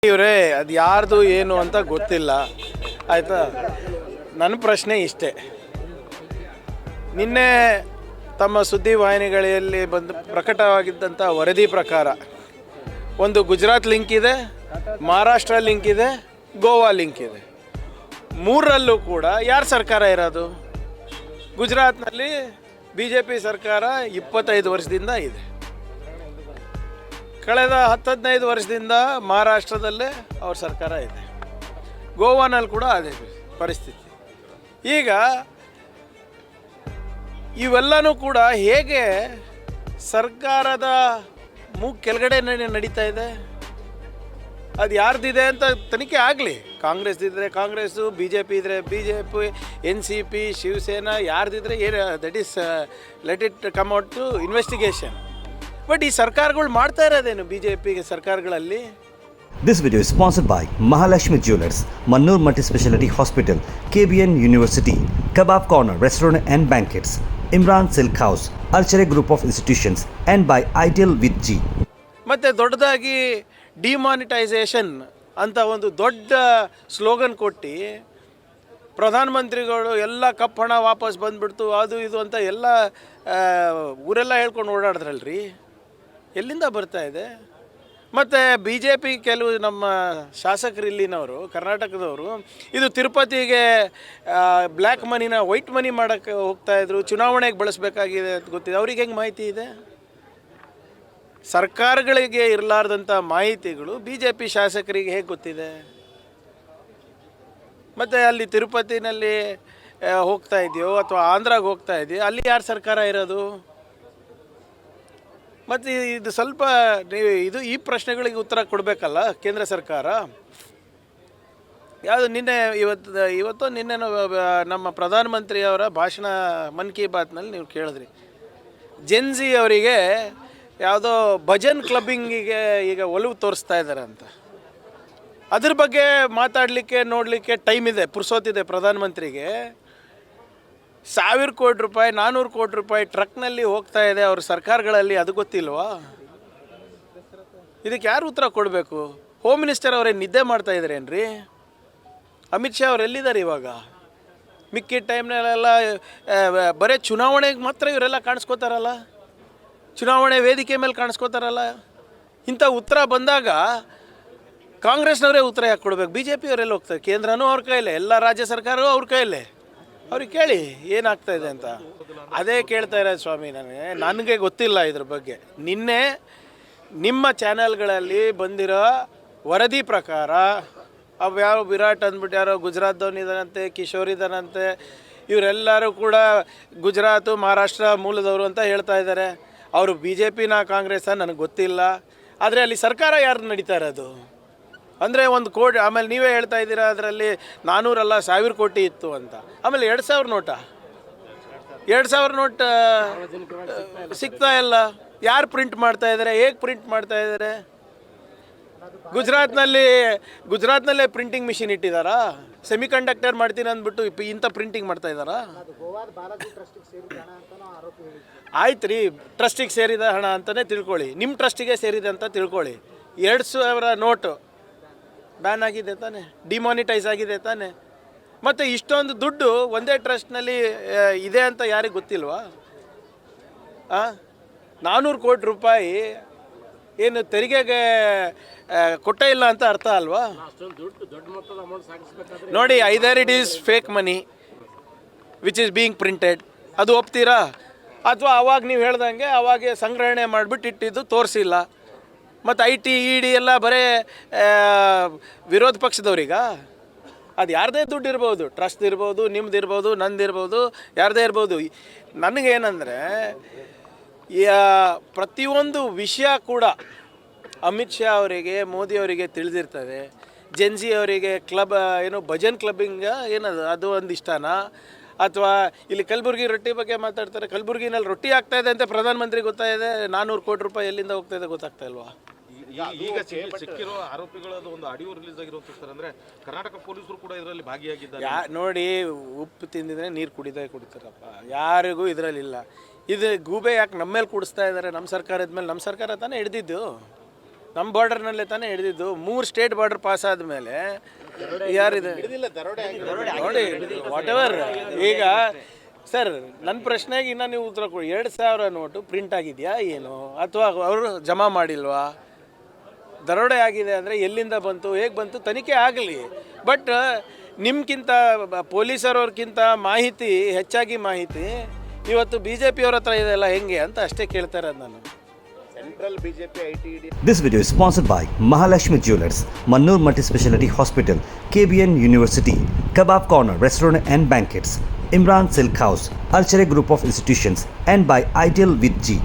ಇವರೇ ಅದು ಯಾರ್ದು ಏನು ಅಂತ ಗೊತ್ತಿಲ್ಲ ಆಯಿತಾ. ನನ್ನ ಪ್ರಶ್ನೆ ಇಷ್ಟೇ, ನಿನ್ನೆ ತಮ್ಮ ಸುದ್ದಿವಾಹಿನಿಗಳಲ್ಲಿ ಬಂದು ಪ್ರಕಟವಾಗಿದ್ದಂಥ ವರದಿ ಪ್ರಕಾರ ಒಂದು ಗುಜರಾತ್ ಲಿಂಕ್ ಇದೆ, ಮಹಾರಾಷ್ಟ್ರ ಲಿಂಕ್ ಇದೆ, ಗೋವಾ ಲಿಂಕ್ ಇದೆ. ಮೂರರಲ್ಲೂ ಕೂಡ ಯಾರ ಸರ್ಕಾರ ಇರೋದು? ಗುಜರಾತ್ನಲ್ಲಿ BJP ಸರ್ಕಾರ 25 ವರ್ಷದಿಂದ ಇದೆ. ಕಳೆದ 10-15 ವರ್ಷದಿಂದ ಮಹಾರಾಷ್ಟ್ರದಲ್ಲೇ ಅವ್ರ ಸರ್ಕಾರ ಇದೆ. ಗೋವಾನಲ್ಲಿ ಕೂಡ ಅದೇ ಪರಿಸ್ಥಿತಿ. ಈಗ ಇವೆಲ್ಲನೂ ಕೂಡ ಹೇಗೆ ಸರ್ಕಾರದ ಕೆಳಗಡೆ ನಡೀತಾ ಇದೆ? ಅದು ಯಾರ್ದಿದೆ ಅಂತ ತನಿಖೆ ಆಗಲಿ. ಕಾಂಗ್ರೆಸ್ ಇದ್ದರೆ ಕಾಂಗ್ರೆಸ್ಸು, BJP ಇದ್ದರೆ BJP, NCP, ಶಿವಸೇನಾ ಯಾರ್ದಿದ್ರೆ ಏನು, that is let it come out to investigation. But ಈ ಸರ್ಕಾರಗಳು ಮಾಡ್ತಾ ಇರೋದೇನು BJP ಸರ್ಕಾರಗಳಲ್ಲಿ? This video is sponsored by Mahalakshmi Jewelers, Mannur Multi-Speciality Hospital, KBN University, Kebab Corner Restaurant and Banquets, Imran Silk House, Archery Group of Institutions, and by Ideal with G. ಮತ್ತು ದೊಡ್ಡದಾಗಿ demonetisation ಅಂತ ಒಂದು ದೊಡ್ಡ slogan ಕೊಟ್ಟು ಪ್ರಧಾನಮಂತ್ರಿಗಳು ಎಲ್ಲ ಕಪ್ಪಣ ವಾಪಸ್ ಬಂದುಬಿಡ್ತು ಅದು ಇದು ಅಂತ ಎಲ್ಲ ಊರೆಲ್ಲ ಹೇಳ್ಕೊಂಡು ಓಡಾಡಿದ್ರಲ್ರಿ. ಎಲ್ಲಿಂದ ಬರ್ತಾ ಇದೆ? ಮತ್ತು BJP ಕೆಲವು ನಮ್ಮ ಶಾಸಕರು ಇಲ್ಲಿನವರು, ಕರ್ನಾಟಕದವರು, ಇದು ತಿರುಪತಿಗೆ ಬ್ಲ್ಯಾಕ್ ಮನಿನ ವೈಟ್ ಮನಿ ಮಾಡೋಕ್ಕೆ ಹೋಗ್ತಾಯಿದ್ರು, ಚುನಾವಣೆಗೆ ಬಳಸಬೇಕಾಗಿದೆ ಅಂತ ಗೊತ್ತಿದೆ. ಅವ್ರಿಗೆ ಹೆಂಗೆ ಮಾಹಿತಿ ಇದೆ? ಸರ್ಕಾರಗಳಿಗೆ ಇರಲಾರ್ದಂಥ ಮಾಹಿತಿಗಳು BJP ಶಾಸಕರಿಗೆ ಹೇಗೆ ಗೊತ್ತಿದೆ? ಮತ್ತು ಅಲ್ಲಿ ತಿರುಪತಿನಲ್ಲಿ ಹೋಗ್ತಾ ಇದೆಯೋ ಅಥವಾ ಆಂಧ್ರಾಗೆ ಹೋಗ್ತಾ ಇದೆಯೋ, ಅಲ್ಲಿ ಯಾರು ಸರ್ಕಾರ ಇರೋದು? ಮತ್ತು ಇದು ಸ್ವಲ್ಪ ಈ ಪ್ರಶ್ನೆಗಳಿಗೆ ಉತ್ತರ ಕೊಡಬೇಕಲ್ಲ ಕೇಂದ್ರ ಸರ್ಕಾರ. ಯಾವುದು ನಿನ್ನೆ ಇವತ್ತು ನಿನ್ನೆ ನಮ್ಮ ಪ್ರಧಾನಮಂತ್ರಿಯವರ ಭಾಷಣ ಮನ್ ಕಿ ಬಾತ್ನಲ್ಲಿ ನೀವು ಕೇಳಿದ್ರಿ, ಜೆನ್ಜಿ ಅವರಿಗೆ ಯಾವುದೋ ಭಜನ್ ಕ್ಲಬ್ಬಿಂಗಿಗೆ ಈಗ ಒಲವು ತೋರಿಸ್ತಾ ಇದ್ದಾರೆ ಅಂತ. ಅದ್ರ ಬಗ್ಗೆ ಮಾತಾಡಲಿಕ್ಕೆ ನೋಡಲಿಕ್ಕೆ ಟೈಮ್ ಇದೆ, ಪುರ್ಸೋತಿದೆ ಪ್ರಧಾನಮಂತ್ರಿಗೆ. 1000 ಕೋಟಿ ರೂಪಾಯಿ 400 ಕೋಟಿ ರೂಪಾಯಿ ಟ್ರಕ್ನಲ್ಲಿ ಹೋಗ್ತಾ ಇದೆ ಅವ್ರ ಸರ್ಕಾರಗಳಲ್ಲಿ, ಅದು ಗೊತ್ತಿಲ್ವಾ? ಇದಕ್ಕೆ ಯಾರು ಉತ್ತರ ಕೊಡಬೇಕು? ಹೋಮ್ ಮಿನಿಸ್ಟರ್ ಅವರೇ ನಿದ್ದೆ ಮಾಡ್ತಾ ಇದ್ದಾರೇನ್ರಿ? ಅಮಿತ್ ಶಾ ಅವ್ರು ಎಲ್ಲಿದ್ದಾರೆ ಇವಾಗ? ಮಿಕ್ಕಿದ ಟೈಮ್ನಲ್ಲೆಲ್ಲ ಬರೀ ಚುನಾವಣೆಗೆ ಮಾತ್ರ ಇವರೆಲ್ಲ ಕಾಣಿಸ್ಕೋತಾರಲ್ಲ, ಚುನಾವಣೆ ವೇದಿಕೆ ಮೇಲೆ ಕಾಣಿಸ್ಕೋತಾರಲ್ಲ. ಇಂಥ ಉತ್ತರ ಬಂದಾಗ ಕಾಂಗ್ರೆಸ್ನವರೇ ಉತ್ತರ ಯಾಕೆ ಕೊಡಬೇಕು? BJP ಅವರೆಲ್ಲ ಹೋಗ್ತಾರೆ, ಕೇಂದ್ರನೂ ಅವ್ರ ಕೈಲೇ, ಎಲ್ಲ ರಾಜ್ಯ ಸರ್ಕಾರವೂ ಅವ್ರ ಕೈಲೇ. ಅವ್ರಿಗೆ ಕೇಳಿ ಏನಾಗ್ತಾ ಇದೆ ಅಂತ. ಅದೇ ಕೇಳ್ತಾ ಇರೋದು ಸ್ವಾಮಿ. ನನಗೆ ಗೊತ್ತಿಲ್ಲ ಇದ್ರ ಬಗ್ಗೆ. ನಿನ್ನೆ ನಿಮ್ಮ ಚಾನೆಲ್ಗಳಲ್ಲಿ ಬಂದಿರೋ ವರದಿ ಪ್ರಕಾರ ಅವ್ಯಾವ ವಿರಾಟ್ ಅಂದ್ಬಿಟ್ಟು ಯಾರೋ ಗುಜರಾತ್ದವನು ಇದ್ದಾನಂತೆ, ಕಿಶೋರ್ ಇದ್ದಾನಂತೆ, ಇವರೆಲ್ಲರೂ ಕೂಡ ಗುಜರಾತು ಮಹಾರಾಷ್ಟ್ರ ಮೂಲದವರು ಅಂತ ಹೇಳ್ತಾ ಇದ್ದಾರೆ. ಅವರು BJPನ ಕಾಂಗ್ರೆಸ್ಸ ನನಗೆ ಗೊತ್ತಿಲ್ಲ. ಆದರೆ ಅಲ್ಲಿ ಸರ್ಕಾರ ಯಾರು ನಡೀತಾ ಇರೋದು ಅಂದರೆ 1 ಕೋಟಿ, ಆಮೇಲೆ ನೀವೇ ಹೇಳ್ತಾ ಇದ್ದೀರಾ ಅದರಲ್ಲಿ 400 ಅಲ್ಲ 1000 ಕೋಟಿ ಇತ್ತು ಅಂತ. ಆಮೇಲೆ 2000 ನೋಟ 2000 ನೋಟ್ ಸಿಗ್ತಾ ಇಲ್ಲ. ಯಾರು ಪ್ರಿಂಟ್ ಮಾಡ್ತಾ ಇದ್ದಾರೆ? ಹೇಗೆ ಪ್ರಿಂಟ್ ಮಾಡ್ತಾ ಇದ್ದಾರೆ? ಗುಜರಾತ್ನಲ್ಲೇ ಪ್ರಿಂಟಿಂಗ್ ಮಿಷಿನ್ ಇಟ್ಟಿದ್ದಾರಾ? ಸೆಮಿ ಕಂಡಕ್ಟರ್ ಮಾಡ್ತೀನಿ ಅಂದ್ಬಿಟ್ಟು ಇಂಥ ಪ್ರಿಂಟಿಂಗ್ ಮಾಡ್ತಾ ಇದ್ದಾರಾ? ಆಯ್ತು ರೀ, ಟ್ರಸ್ಟಿಗೆ ಸೇರಿದ ಹಣ ಅಂತಲೇ ತಿಳ್ಕೊಳ್ಳಿ, ನಿಮ್ಮ ಟ್ರಸ್ಟಿಗೆ ಸೇರಿದೆ ಅಂತ ತಿಳ್ಕೊಳ್ಳಿ. 2000 ನೋಟು ಬ್ಯಾನ್ ಆಗಿದೆ ತಾನೆ, ಡಿಮಾನಿಟೈಸ್ ಆಗಿದೆ ತಾನೆ. ಮತ್ತು ಇಷ್ಟೊಂದು ದುಡ್ಡು ಒಂದೇ ಟ್ರಸ್ಟ್ನಲ್ಲಿ ಇದೆ ಅಂತ ಯಾರಿಗೆ ಗೊತ್ತಿಲ್ವಾ? 400 ಕೋಟಿ ರೂಪಾಯಿ ಏನು ತೆರಿಗೆಗೆ ಕೊಟ್ಟೇ ಇಲ್ಲ ಅಂತ ಅರ್ಥ ಅಲ್ವಾ? ನೋಡಿ, either it is fake money which is being printed, ಅದು ಒಪ್ತೀರಾ? ಅಥವಾ ಅವಾಗ ನೀವು ಹೇಳ್ದಂಗೆ ಅವಾಗೆ ಸಂಗ್ರಹಣೆ ಮಾಡಿಬಿಟ್ಟು ಇಟ್ಟಿದ್ದು ತೋರಿಸಿಲ್ಲ. ಮತ್ತು IT ED ಎಲ್ಲ ಬರೀ ವಿರೋಧ ಪಕ್ಷದವ್ರೀಗ. ಅದು ಯಾರದೇ ದುಡ್ಡು ಇರ್ಬೋದು, ಟ್ರಸ್ಟ್ ಇರ್ಬೋದು, ನಿಮ್ದು ಇರ್ಬೋದು, ನಂದಿರ್ಬೋದು, ಯಾರದೇ ಇರ್ಬೋದು. ನನಗೇನೆಂದರೆ ಪ್ರತಿಯೊಂದು ವಿಷಯ ಕೂಡ ಅಮಿತ್ ಶಾ ಅವರಿಗೆ, ಮೋದಿ ಅವರಿಗೆ ತಿಳಿದಿರ್ತದೆ. ಜೆನ್ಜಿ ಅವರಿಗೆ ಭಜನ್ ಕ್ಲಬ್ಬಿಂಗ್ ಏನದು, ಅದು ಒಂದು ಇಷ್ಟನಾ? ಅಥವಾ ಇಲ್ಲಿ ಕಲಬುರ್ಗಿ ರೊಟ್ಟಿ ಬಗ್ಗೆ ಮಾತಾಡ್ತಾರೆ, ಕಲಬುರ್ಗಿನಲ್ಲಿ ರೊಟ್ಟಿ ಆಗ್ತಾಯಿದೆ ಅಂತ ಪ್ರಧಾನಮಂತ್ರಿ ಗೊತ್ತಾಯಿದೆ, 400 ಕೋಟಿ ರೂಪಾಯಿ ಎಲ್ಲಿಂದ ಹೋಗ್ತಾ ಇದೆ ಗೊತ್ತಾಗ್ತಾ ಇಲ್ವಾ? ಈಗ ಸಿಕ್ಕಿರೋ ಆರೋಪಿಗಳ ಒಂದು ಆಡಿಯೋ ರಿಲೀಸ್ ಆಗಿರೋದು ಅಂದರೆ ಕರ್ನಾಟಕ ಪೊಲೀಸರು ಕೂಡ ಇದರಲ್ಲಿ ಭಾಗಿಯಾಗಿದ್ದಾರೆ. ನೋಡಿ, ಉಪ್ಪು ತಿಂದಿದ್ರೆ ನೀರು ಕುಡಿತಾರಪ್ಪ, ಯಾರಿಗೂ ಇದರಲ್ಲಿಲ್ಲ. ಇದು ಗೂಬೆ ಯಾಕೆ ನಮ್ಮ ಮೇಲೆ ಕೂಡಿಸ್ತಾ ಇದ್ದಾರೆ? ನಮ್ಮ ಸರ್ಕಾರದ ಮೇಲೆ, ನಮ್ಮ ಸರ್ಕಾರ ತಾನೇ ಹಿಡ್ದಿದ್ದು. ನಮ್ಮ ಬಾರ್ಡರ್ನಲ್ಲೇ ತಾನೇ ಹಿಡಿದಿದ್ದು. 3 ಸ್ಟೇಟ್ ಬಾರ್ಡರ್ ಪಾಸ್ ಆದಮೇಲೆ ಯಾರಿದೆ ನೋಡಿ ವಾಟ್ ಎವರ್. ಈಗ ಸರ್ ನನ್ನ ಪ್ರಶ್ನೆಗೆ ಇನ್ನು ನೀವು ಉತ್ತರ ಕೊಡಿ. 2,000 ನೋಟು ಪ್ರಿಂಟ್ ಆಗಿದೆಯಾ ಏನು, ಅಥವಾ ಅವರು ಜಮಾ ಮಾಡಿಲ್ವಾ? ದರೋಡೆ ಆಗಿದೆ ಅಂದರೆ ಎಲ್ಲಿಂದ ಬಂತು, ಹೇಗೆ ಬಂತು, ತನಿಖೆ ಆಗಲಿ. ಬಟ್ ನಿಮ್ಗಿಂತ ಪೊಲೀಸರವ್ರಿಗಿಂತ ಮಾಹಿತಿ ಹೆಚ್ಚಾಗಿ ಮಾಹಿತಿ ಇವತ್ತು BJP ಅವ್ರ ಹತ್ರ ಇದೆಲ್ಲ ಹೆಂಗೆ ಅಂತ ಅಷ್ಟೇ ಕೇಳ್ತಾ ಇರೋದು ನಾನು. Central BJP ITD. This video is sponsored by Mahalakshmi Jewelers, Mannur Multi-Speciality Hospital, KBN University, Kebab Corner Restaurant and Banquets, Imran Silk House, Archery Group of Institutions, and by Ideal with G.